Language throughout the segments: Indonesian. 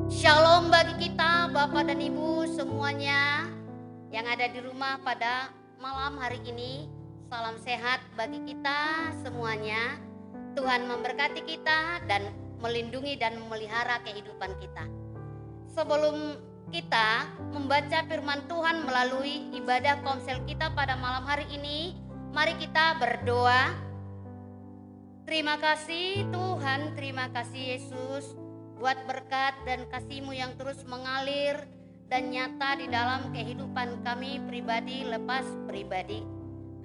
Shalom bagi kita Bapak dan Ibu semuanya yang ada di rumah pada malam hari ini. Salam sehat bagi kita semuanya. Tuhan memberkati kita dan melindungi dan memelihara kehidupan kita. Sebelum kita membaca firman Tuhan melalui ibadah komsel kita pada malam hari ini, mari kita berdoa. Terima kasih Tuhan, terima kasih Yesus buat berkat dan kasih-Mu yang terus mengalir dan nyata di dalam kehidupan kami pribadi lepas pribadi.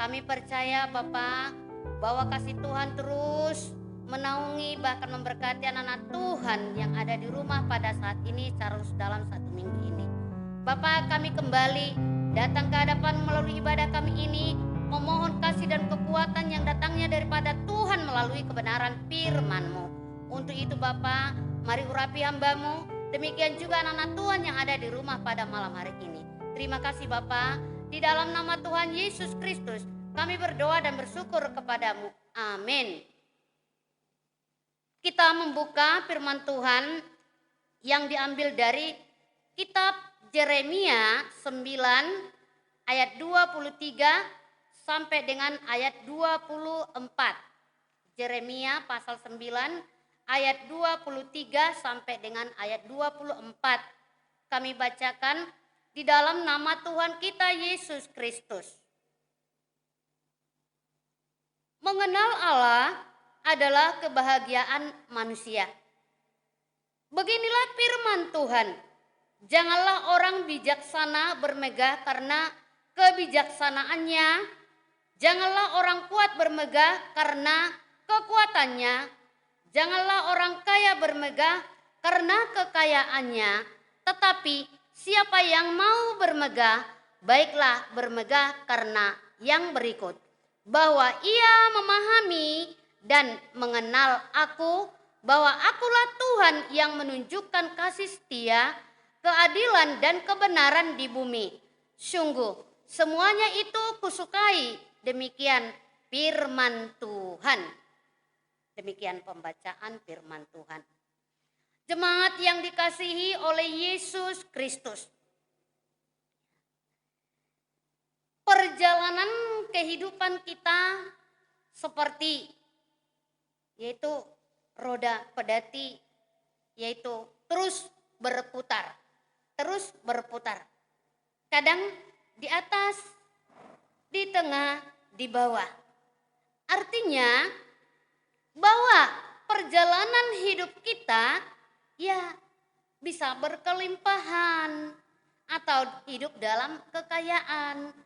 Kami percaya Bapa bahwa kasih Tuhan terus menaungi bahkan memberkati anak-anak Tuhan yang ada di rumah pada saat ini terus dalam satu minggu ini. Bapa, kami kembali datang ke hadapan melalui ibadah kami ini, memohon kasih dan kekuatan yang datangnya daripada Tuhan melalui kebenaran firman-Mu. Untuk itu Bapa, mari urapi hamba-Mu, demikian juga anak-anak Tuhan yang ada di rumah pada malam hari ini. Terima kasih Bapa, di dalam nama Tuhan Yesus Kristus kami berdoa dan bersyukur kepadamu. Amin. Kita membuka firman Tuhan yang diambil dari kitab Yeremia 9 ayat 23 sampai dengan ayat 24. Yeremia pasal 9 ayat 23 sampai dengan ayat 24. Kami bacakan di dalam nama Tuhan kita Yesus Kristus. Mengenal Allah adalah kebahagiaan manusia. Beginilah firman Tuhan. Janganlah orang bijaksana bermegah karena kebijaksanaannya. Janganlah orang kuat bermegah karena kekuatannya. Janganlah orang kaya bermegah karena kekayaannya, tetapi siapa yang mau bermegah, baiklah bermegah karena yang berikut, bahwa ia memahami dan mengenal aku, bahwa akulah Tuhan yang menunjukkan kasih setia, keadilan dan kebenaran di bumi. Sungguh semuanya itu kusukai, demikian firman Tuhan. Demikian pembacaan firman Tuhan. Jemaat yang dikasihi oleh Yesus Kristus. Perjalanan kehidupan kita seperti yaitu roda pedati, yaitu terus berputar. Terus berputar. Kadang di atas, di tengah, di bawah. Artinya bahwa perjalanan hidup kita ya bisa berkelimpahan atau hidup dalam kekayaan,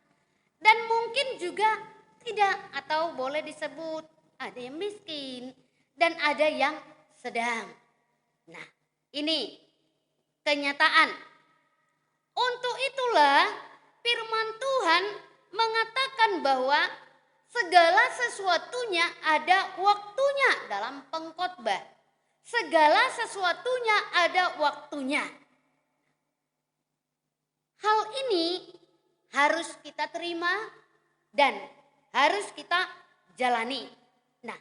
dan mungkin juga tidak atau boleh disebut ada yang miskin dan ada yang sedang. Nah, ini kenyataan. Untuk itulah firman Tuhan mengatakan bahwa segala sesuatunya ada waktunya dalam pengkhotbah. Segala sesuatunya ada waktunya. Hal ini harus kita terima dan harus kita jalani. Nah,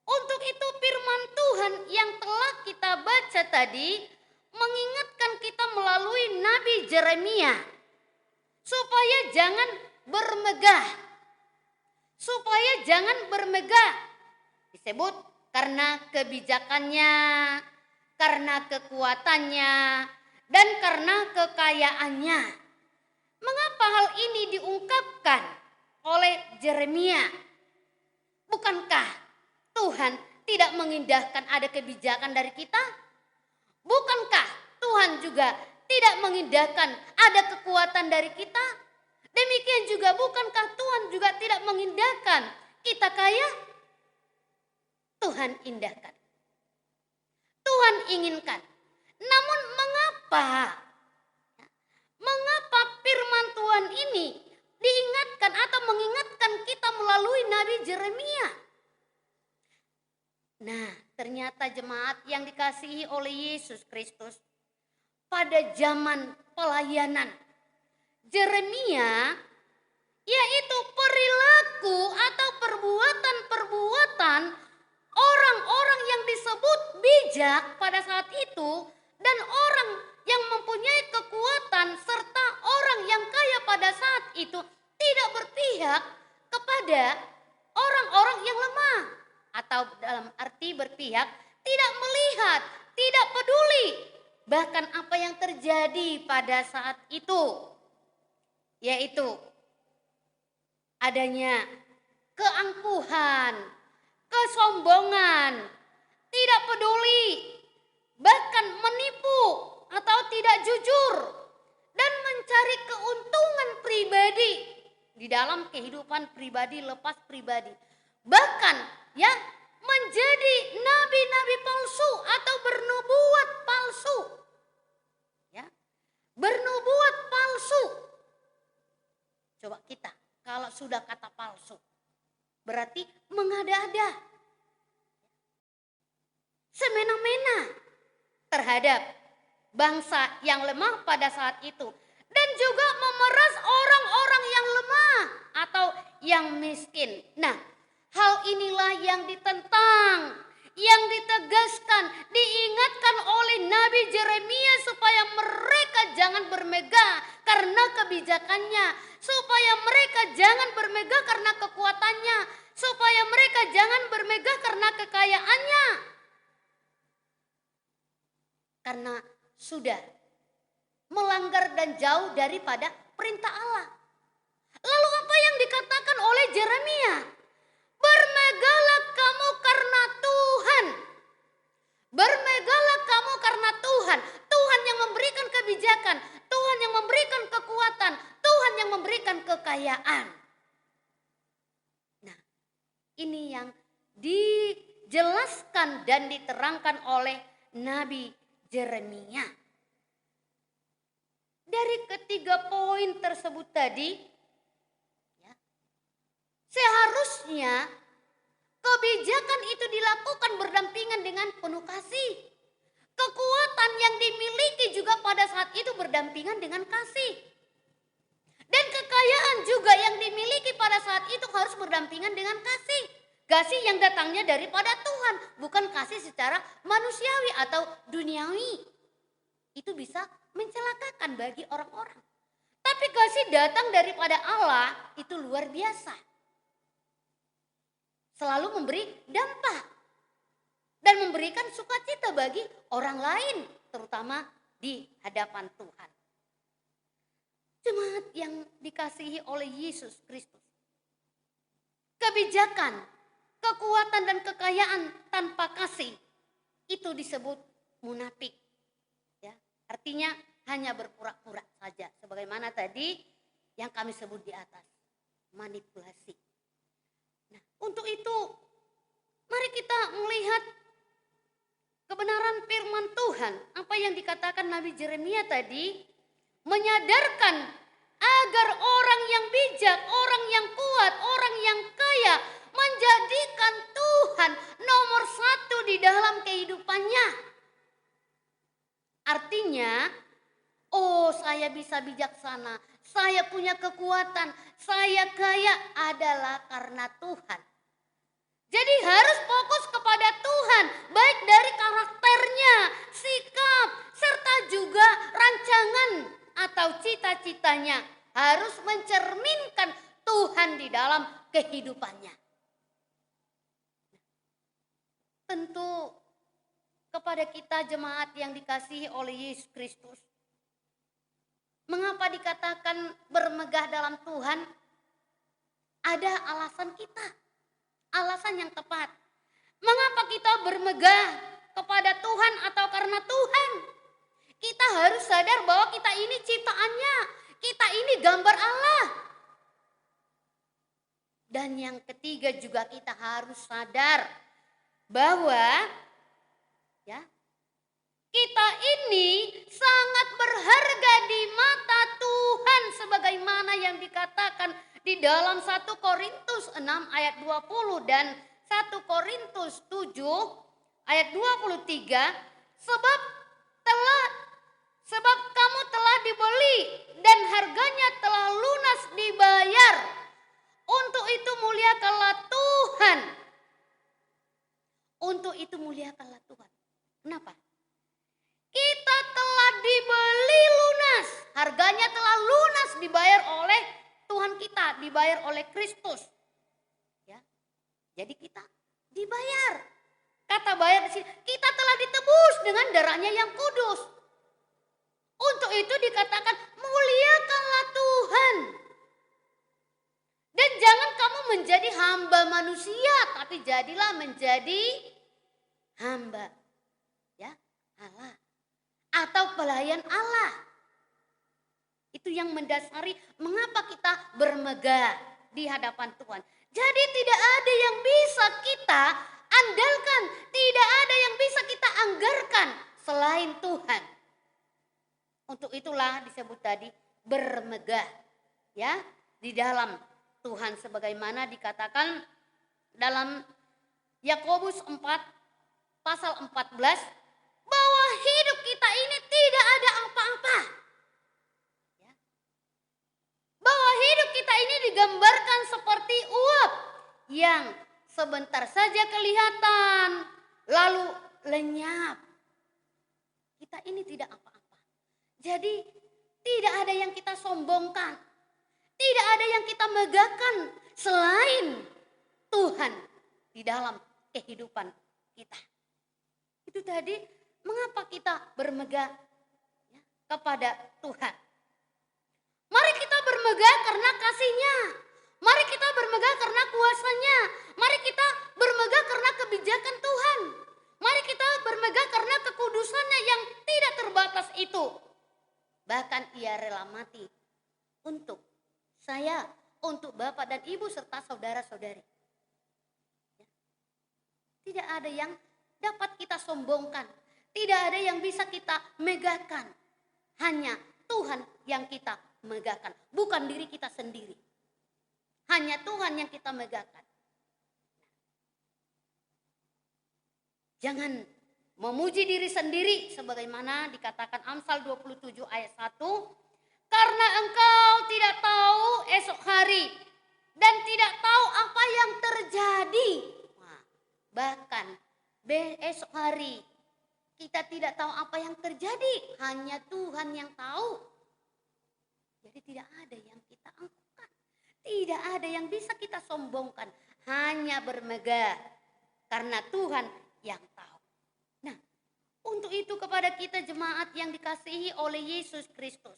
untuk itu firman Tuhan yang telah kita baca tadi mengingatkan kita melalui Nabi Yeremia supaya jangan bermegah. Supaya jangan bermegah. Disebut karena kebijakannya, karena kekuatannya, dan karena kekayaannya. Mengapa hal ini diungkapkan oleh Yeremia? Bukankah Tuhan tidak mengindahkan ada kebijakan dari kita? Bukankah Tuhan juga tidak mengindahkan ada kekuatan dari kita? Demikian juga bukankah Tuhan juga tidak mengindahkan kita kaya? Tuhan indahkan. Tuhan inginkan. Namun mengapa? Mengapa firman Tuhan ini diingatkan atau mengingatkan kita melalui Nabi Yeremia? Nah, ternyata jemaat yang dikasihi oleh Yesus Kristus, pada zaman pelayanan Yeremia, yaitu perilaku atau perbuatan-perbuatan orang-orang yang disebut bijak pada saat itu dan orang yang mempunyai kekuatan serta orang yang kaya pada saat itu tidak berpihak kepada orang-orang yang lemah, atau dalam arti berpihak tidak melihat, tidak peduli bahkan apa yang terjadi pada saat itu, yaitu adanya keangkuhan, kesombongan, tidak peduli, bahkan menipu atau tidak jujur dan mencari keuntungan pribadi di dalam kehidupan pribadi, lepas pribadi. Bahkan ya menjadi nabi-nabi palsu atau bernubuat palsu. Ya. Bernubuat palsu. Coba kita kalau sudah kata palsu berarti mengada-ada, semena-mena terhadap bangsa yang lemah pada saat itu, dan juga memeras orang-orang yang lemah atau yang miskin. Nah, hal inilah yang ditentang, yang ditegaskan, diingatkan oleh Nabi Yeremia supaya mereka jangan bermegah karena kebijakannya, supaya mereka jangan bermegah karena kekuatannya, supaya mereka jangan bermegah karena kekayaannya. Karena sudah melanggar dan jauh daripada perintah Allah. Lalu apa yang dikatakan oleh Yeremia? Bermegahlah kamu karena Tuhan. Bermegahlah kamu karena Tuhan. Tuhan yang memberikan kebijakan, Tuhan yang memberikan kekuatan, Tuhan yang memberikan kekayaan. Nah, ini yang dijelaskan dan diterangkan oleh Nabi Yeremia. Dari ketiga poin tersebut tadi, ya, seharusnya kebijakan itu dilakukan berdampingan dengan penuh kasih. Kekuatan yang dimiliki juga pada saat itu berdampingan dengan kasih. Dan kekayaan juga yang dimiliki pada saat itu harus berdampingan dengan kasih. Kasih yang datangnya daripada Tuhan, bukan kasih secara manusiawi atau duniawi. Itu bisa mencelakakan bagi orang-orang. Tapi kasih datang daripada Allah itu luar biasa. Selalu memberi dampak dan memberikan sukacita bagi orang lain, terutama di hadapan Tuhan. Jemaat yang dikasihi oleh Yesus Kristus, kebijakan, kekuatan dan kekayaan tanpa kasih itu disebut munafik. Ya, artinya hanya berpura-pura saja, sebagaimana tadi yang kami sebut di atas, manipulasi. Nah, untuk itu mari kita melihat kebenaran firman Tuhan, apa yang dikatakan Nabi Yeremia tadi, menyadarkan agar orang yang bijak, orang yang kuat, orang yang kaya menjadikan Tuhan nomor satu di dalam kehidupannya. Artinya, oh saya bisa bijaksana, saya punya kekuatan, saya kaya adalah karena Tuhan. Jadi harus fokus kepada Tuhan, baik dari karakternya, sikap, serta juga rancangan atau cita-citanya harus mencerminkan Tuhan di dalam kehidupannya. Tentu kepada kita jemaat yang dikasihi oleh Yesus Kristus, mengapa dikatakan bermegah dalam Tuhan? Ada alasan kita, alasan yang tepat. Mengapa kita bermegah kepada Tuhan atau karena Tuhan? Kita harus sadar bahwa kita ini ciptaannya, kita ini gambar Allah. Dan yang ketiga juga kita harus sadar bahwa ya, kita ini sangat berharga di mata Tuhan sebagaimana yang dikatakan di dalam 1 Korintus 6 ayat 20 dan 1 Korintus 7 ayat 23, sebab kamu telah dibeli dan harganya telah lunas dibayar. Untuk itu muliakanlah Tuhan. Untuk itu muliakanlah Tuhan. Kenapa? Kita dibeli lunas. Harganya telah lunas dibayar oleh Tuhan kita, dibayar oleh Kristus. Ya. Jadi kita dibayar. Kata bayar di sini, kita telah ditebus dengan darahnya yang kudus. Untuk itu dikatakan muliakanlah Tuhan. Dan jangan kamu menjadi hamba manusia, tapi jadilah menjadi hamba ya Allah atau pelayan Allah. Itu yang mendasari mengapa kita bermegah di hadapan Tuhan. Jadi tidak ada yang bisa kita andalkan, tidak ada yang bisa kita anggarkan selain Tuhan. Untuk itulah disebut tadi bermegah ya di dalam Tuhan, sebagaimana dikatakan dalam Yakobus 4 pasal 14 bahwa hidup kita ini tidak ada apa-apa. Ya. Bahwa hidup kita ini digambarkan seperti uap yang sebentar saja kelihatan lalu lenyap. Kita ini tidak apa-apa. Jadi tidak ada yang kita sombongkan. Tidak ada yang kita megahkan selain Tuhan di dalam kehidupan kita. Itu tadi mengapa kita bermegah ya, kepada Tuhan. Mari kita bermegah karena kasih-Nya. Mari kita bermegah karena kuasa-Nya. Mari kita bermegah karena kebijakan Tuhan. Mari kita bermegah karena kekudusan-Nya yang tidak terbatas itu. Bahkan Ia rela mati untuk saya, untuk Bapak dan Ibu serta saudara-saudari. Tidak ada yang dapat kita sombongkan. Tidak ada yang bisa kita megahkan. Hanya Tuhan yang kita megahkan. Bukan diri kita sendiri. Hanya Tuhan yang kita megahkan. Jangan memuji diri sendiri. Sebagaimana dikatakan Amsal 27 ayat 1. Karena engkau tidak tahu esok hari. Dan tidak tahu apa yang terjadi. Bahkan esok hari kita tidak tahu apa yang terjadi. Hanya Tuhan yang tahu. Jadi tidak ada yang kita angkukan. Tidak ada yang bisa kita sombongkan. Hanya bermegah. Karena Tuhan yang tahu. Nah, untuk itu kepada kita jemaat yang dikasihi oleh Yesus Kristus.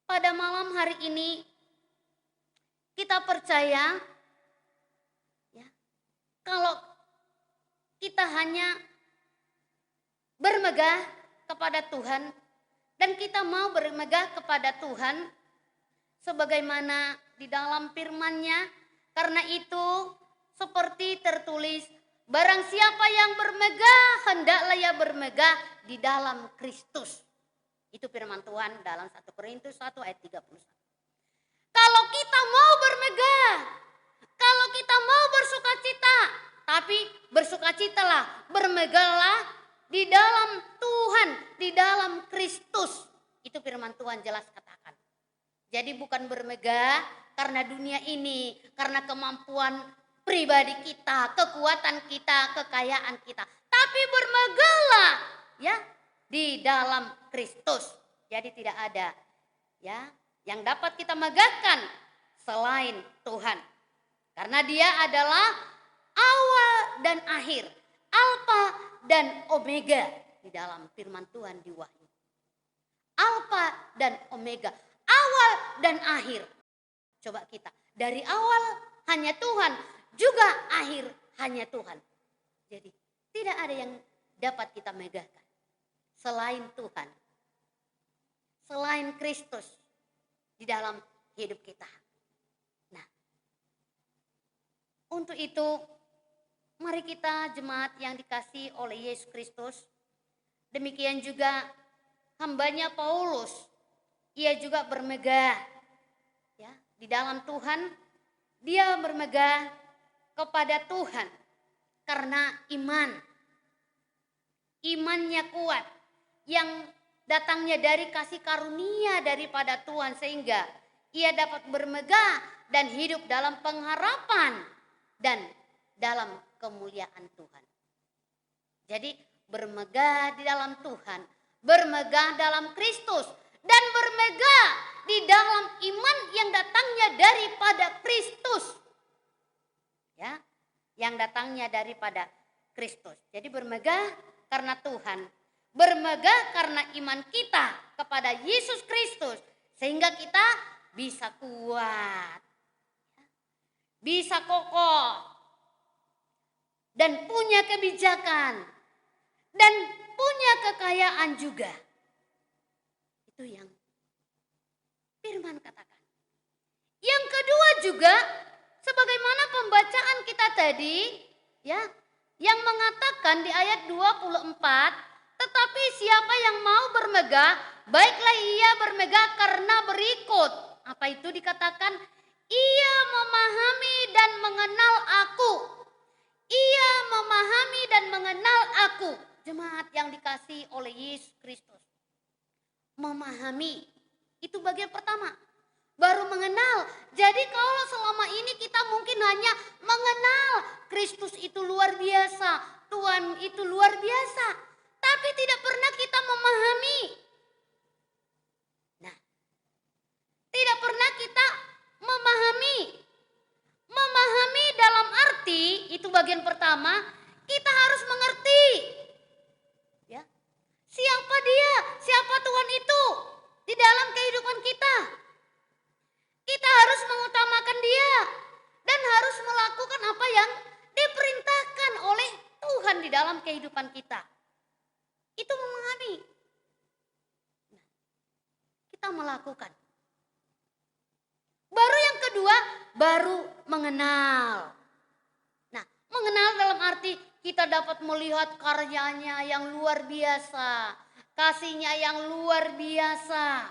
Pada malam hari ini kita percaya ya, kalau kita hanya bermegah kepada Tuhan dan kita mau bermegah kepada Tuhan sebagaimana di dalam firman-Nya, karena itu seperti tertulis, barang siapa yang bermegah hendaklah ia bermegah di dalam Kristus. Itu firman Tuhan dalam 1 Korintus 1 ayat 31. Kalau kita mau bermegah, kalau kita mau bersukacita, tapi bersukacitalah, bermegahlah di dalam Tuhan, di dalam Kristus. Itu firman Tuhan jelas katakan. Jadi bukan bermegah karena dunia ini, karena kemampuan pribadi kita, kekuatan kita, kekayaan kita. Tapi bermegahlah ya di dalam Kristus. Jadi tidak ada ya yang dapat kita megahkan selain Tuhan. Karena Dia adalah awal dan akhir, Alfa dan Omega di dalam firman Tuhan di Wahyu. Alfa dan Omega, awal dan akhir. Coba kita, dari awal hanya Tuhan, juga akhir hanya Tuhan. Jadi tidak ada yang dapat kita megahkan selain Tuhan, selain Kristus di dalam hidup kita. Nah, untuk itu mari kita jemaat yang dikasihi oleh Yesus Kristus, demikian juga hambanya Paulus, ia juga bermegah ya di dalam Tuhan. Dia bermegah kepada Tuhan karena imannya kuat yang datangnya dari kasih karunia daripada Tuhan, sehingga ia dapat bermegah dan hidup dalam pengharapan dan dalam kemuliaan Tuhan. Jadi bermegah di dalam Tuhan bermegah dalam Kristus, dan bermegah di dalam iman yang datangnya daripada Kristus. Ya, yang datangnya daripada Kristus. Jadi bermegah karena Tuhan, bermegah karena iman kita kepada Yesus Kristus, sehingga kita bisa kuat, bisa kokoh, dan punya kebijakan, dan punya kekayaan juga. Itu yang firman katakan. Yang kedua juga, sebagaimana pembacaan kita tadi, ya, yang mengatakan di ayat 24, tetapi siapa yang mau bermegah, baiklah ia bermegah karena berikut. Apa itu dikatakan? Ia memahami dan mengenal aku. Ia memahami dan mengenal aku. Jemaat yang dikasihi oleh Yesus Kristus. Memahami, itu bagian pertama. Baru mengenal. Jadi kalau selama ini kita mungkin hanya mengenal Kristus itu luar biasa, Tuhan itu luar biasa, tapi tidak pernah kita memahami. Nah, tidak pernah kita memahami. Memahami dalam arti, itu bagian pertama, kita harus mengerti. Ya. Siapa dia? Siapa Tuhan itu di dalam kehidupan kita? Kita harus mengutamakan dia dan harus melakukan apa yang diperintahkan oleh Tuhan di dalam kehidupan kita. Itu memahami. Nah, kita melakukan. Baru yang kedua, baru mengenal. Nah, mengenal dalam arti kita dapat melihat karyanya yang luar biasa, kasihnya yang luar biasa.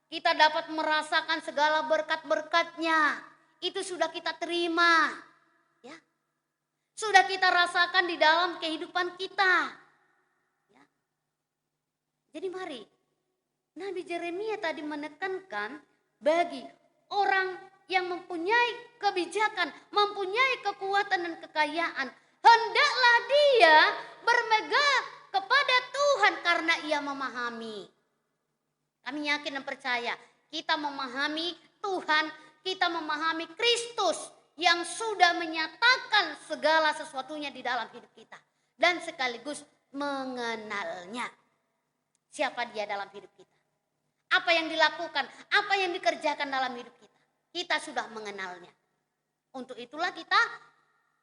Kita dapat merasakan segala berkat-berkatnya. Itu sudah kita terima. Ya. Sudah kita rasakan di dalam kehidupan kita. Ya. Jadi mari, Nabi Yeremia tadi menekankan bagi orang yang mempunyai kebijakan, mempunyai kekuatan dan kekayaan, hendaklah dia bermegah kepada Tuhan karena ia memahami. Kami yakin dan percaya kita memahami Tuhan, kita memahami Kristus yang sudah menyatakan segala sesuatunya di dalam hidup kita. Dan sekaligus mengenalnya. Siapa dia dalam hidup kita. Apa yang dilakukan, apa yang dikerjakan dalam hidup kita. Kita sudah mengenalnya. Untuk itulah kita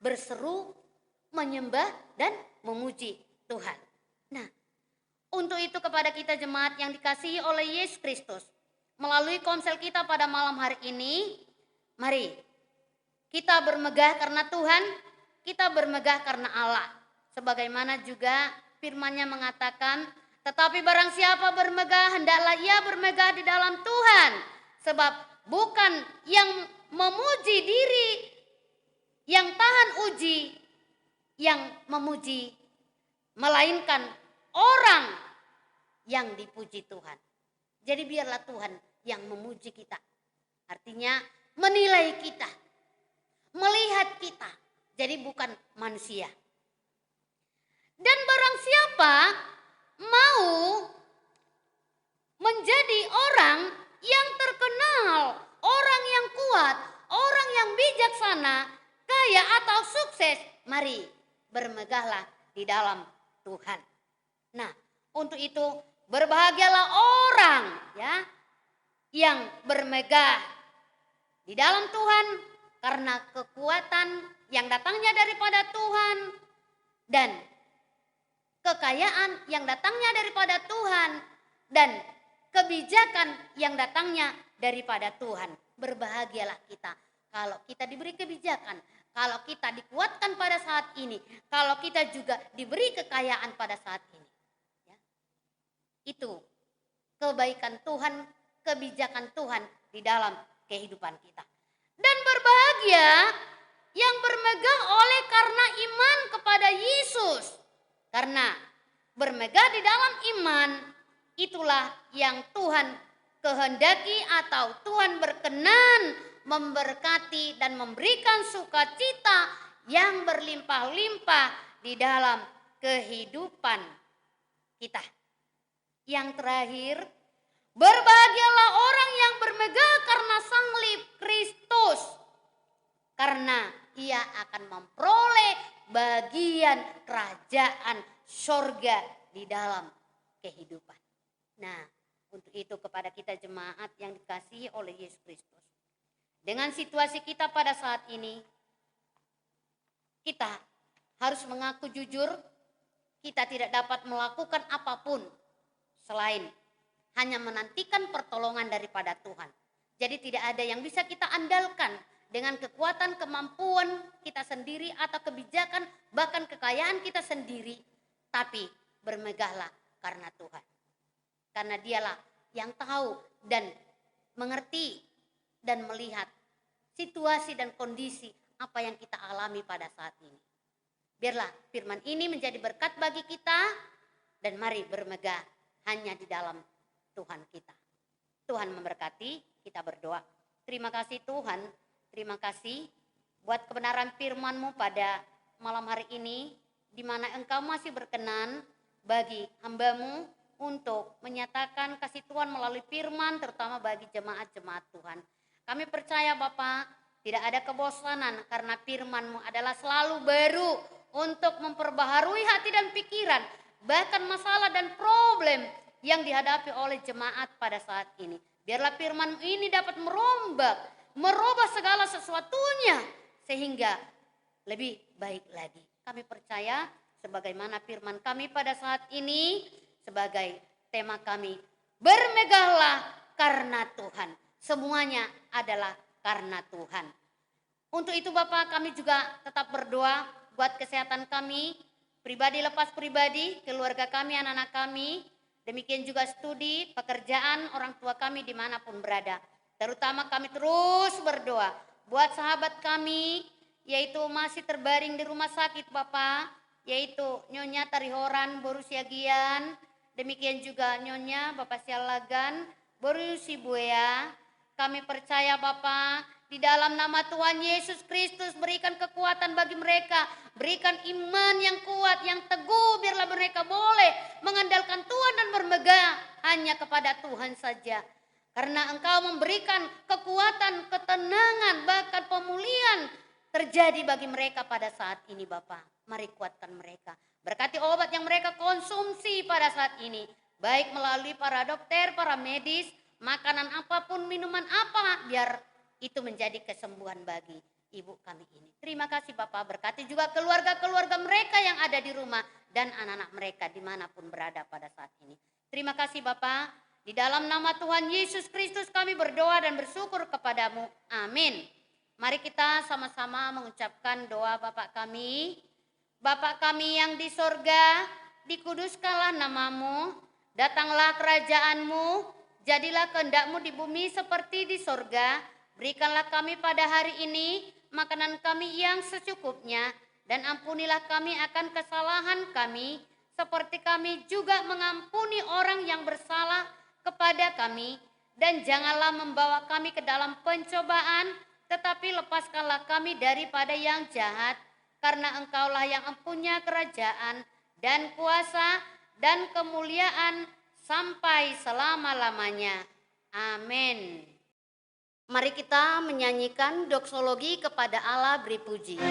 berseru, menyembah dan memuji Tuhan. Nah, untuk itu kepada kita jemaat yang dikasihi oleh Yesus Kristus, melalui konsel kita pada malam hari ini, mari kita bermegah karena Tuhan, kita bermegah karena Allah. Sebagaimana juga firman-Nya mengatakan, tetapi barang siapa bermegah, hendaklah ia bermegah di dalam Tuhan. Sebab bukan yang memuji diri, yang tahan uji, yang memuji, melainkan orang yang dipuji Tuhan. Jadi biarlah Tuhan yang memuji kita. Artinya menilai kita, melihat kita. Jadi bukan manusia. Dan barang siapa mau menjadi orang yang terkenal, orang yang kuat, orang yang bijaksana, kaya atau sukses, mari bermegahlah di dalam Tuhan. Nah, untuk itu berbahagialah orang ya yang bermegah di dalam Tuhan karena kekuatan yang datangnya daripada Tuhan dan kekayaan yang datangnya daripada Tuhan dan kebijakan yang datangnya daripada Tuhan. Berbahagialah kita kalau kita diberi kebijakan, kalau kita dikuatkan pada saat ini, kalau kita juga diberi kekayaan pada saat ini. Itu kebaikan Tuhan, kebijakan Tuhan di dalam kehidupan kita. Dan berbahagia yang bermegah oleh karena iman kepada Yesus. Karena bermegah di dalam iman, itulah yang Tuhan kehendaki atau Tuhan berkenan memberkati dan memberikan sukacita yang berlimpah-limpah di dalam kehidupan kita. Yang terakhir, berbahagialah orang yang bermegah karena salib Kristus, karena ia akan memperoleh bagian kerajaan sorga di dalam kehidupan. Nah, untuk itu kepada kita jemaat yang dikasihi oleh Yesus Kristus, dengan situasi kita pada saat ini, kita harus mengaku jujur, kita tidak dapat melakukan apapun selain hanya menantikan pertolongan daripada Tuhan. Jadi tidak ada yang bisa kita andalkan dengan kekuatan kemampuan kita sendiri atau kebijakan bahkan kekayaan kita sendiri. Tapi bermegahlah karena Tuhan. Karena dialah yang tahu dan mengerti dan melihat situasi dan kondisi apa yang kita alami pada saat ini. Biarlah firman ini menjadi berkat bagi kita dan mari bermegah hanya di dalam Tuhan kita. Tuhan memberkati, kita berdoa. Terima kasih Tuhan, terima kasih buat kebenaran firman-Mu pada malam hari ini, di mana Engkau masih berkenan bagi hamba-Mu untuk menyatakan kasih Tuhan melalui firman, terutama bagi jemaat-jemaat Tuhan. Kami percaya Bapa, tidak ada kebosanan karena firman-Mu adalah selalu baru untuk memperbaharui hati dan pikiran, bahkan masalah dan problem yang dihadapi oleh jemaat pada saat ini. Biarlah firman ini dapat merubah segala sesuatunya sehingga lebih baik lagi. Kami percaya sebagaimana firman kami pada saat ini sebagai tema kami, bermegahlah karena Tuhan. Semuanya adalah karena Tuhan. Untuk itu Bapak, kami juga tetap berdoa buat kesehatan kami, pribadi lepas pribadi, keluarga kami, anak-anak kami. Demikian juga studi, pekerjaan, orang tua kami dimanapun berada. Terutama kami terus berdoa buat sahabat kami, yaitu masih terbaring di rumah sakit Bapak, yaitu Nyonya Tarihoran Borusiagian, demikian juga Nyonya Bapak Sialagan Borusibuea. Kami percaya Bapak, di dalam nama Tuhan Yesus Kristus berikan kekuatan bagi mereka. Berikan iman yang kuat, yang teguh, biarlah mereka boleh mengandalkan Tuhan dan bermegah hanya kepada Tuhan saja. Karena Engkau memberikan kekuatan, ketenangan, bahkan pemulihan terjadi bagi mereka pada saat ini Bapak. Mari kuatkan mereka. Berkati obat yang mereka konsumsi pada saat ini. Baik melalui para dokter, para medis, makanan apapun, minuman apa, biar itu menjadi kesembuhan bagi ibu kami ini. Terima kasih Bapak, berkati juga keluarga-keluarga mereka yang ada di rumah dan anak-anak mereka dimanapun berada pada saat ini. Terima kasih Bapak, di dalam nama Tuhan Yesus Kristus kami berdoa dan bersyukur kepadamu. Amin. Mari kita sama-sama mengucapkan doa Bapak kami. Bapak kami yang di sorga, dikuduskanlah namamu, datanglah kerajaanmu, jadilah kehendak-Mu di bumi seperti di sorga. Berikanlah kami pada hari ini makanan kami yang secukupnya, dan ampunilah kami akan kesalahan kami, seperti kami juga mengampuni orang yang bersalah kepada kami. Dan janganlah membawa kami ke dalam pencobaan, tetapi lepaskanlah kami daripada yang jahat, karena Engkaulah yang empunya kerajaan dan kuasa dan kemuliaan sampai selama-lamanya. Amin. Mari kita menyanyikan doksologi kepada Allah beri puji.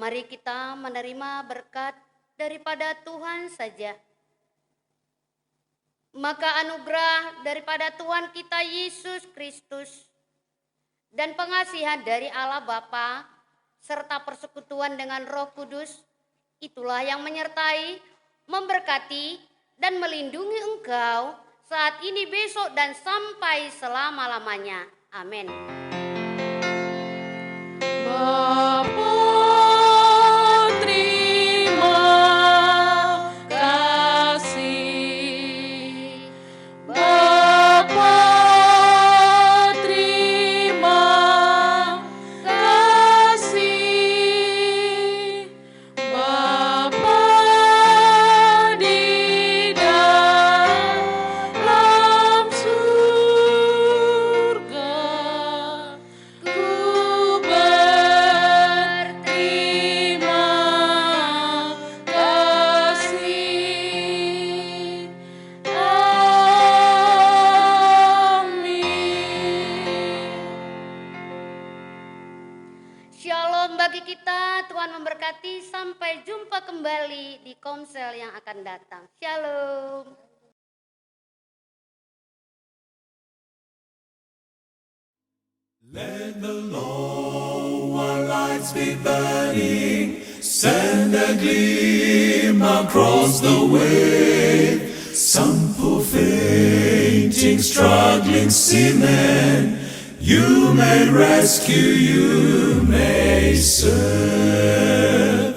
Mari kita menerima berkat daripada Tuhan saja. Maka anugerah daripada Tuhan kita Yesus Kristus dan pengasihan dari Allah Bapa serta persekutuan dengan Roh Kudus, itulah yang menyertai, memberkati dan melindungi engkau saat ini, besok, dan sampai selama-lamanya. Amin. Bapa, terima kasih. Bapa, terima kasih. Bapa di dalam surga, ku berterima kasih. Amin. Shalom bagi kita, Tuhan memberkati. Sampai jumpa kembali di Komsel yang akan datang. Shalom. Let the lower lights be burning, send a gleam across the way. Some poor fainting, struggling seaman, you may rescue, you may serve.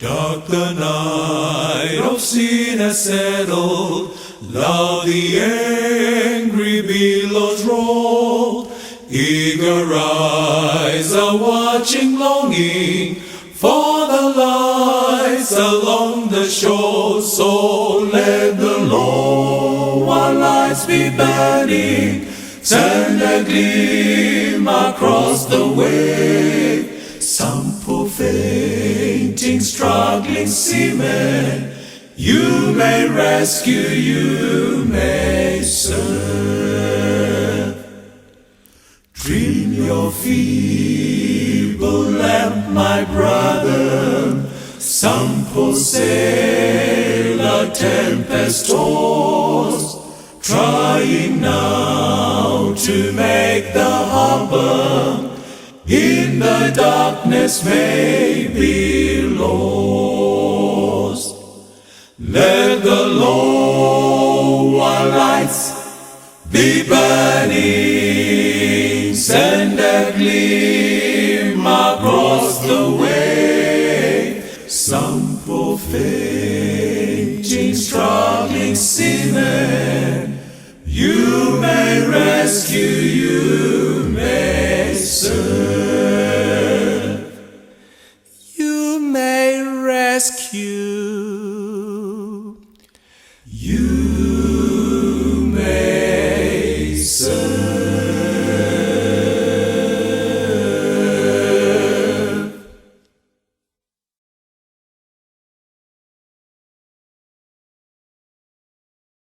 Dark the night of sin has settled, loud the angry billows roll. Eager eyes are watching, longing for the lights along the shore. So let the lower lights be burning, turn a gleam across the way. Some poor fainting, struggling seaman, you may rescue, you may serve. Trim your feeble lamp, my brother. Some poor sailor tempest tossed, trying now to make the harbor, in the darkness may be lost. Let the lower lights be burning, send a gleam across the way. Some poor fainting, struggling seaman, you may rescue, you may serve. You may rescue, you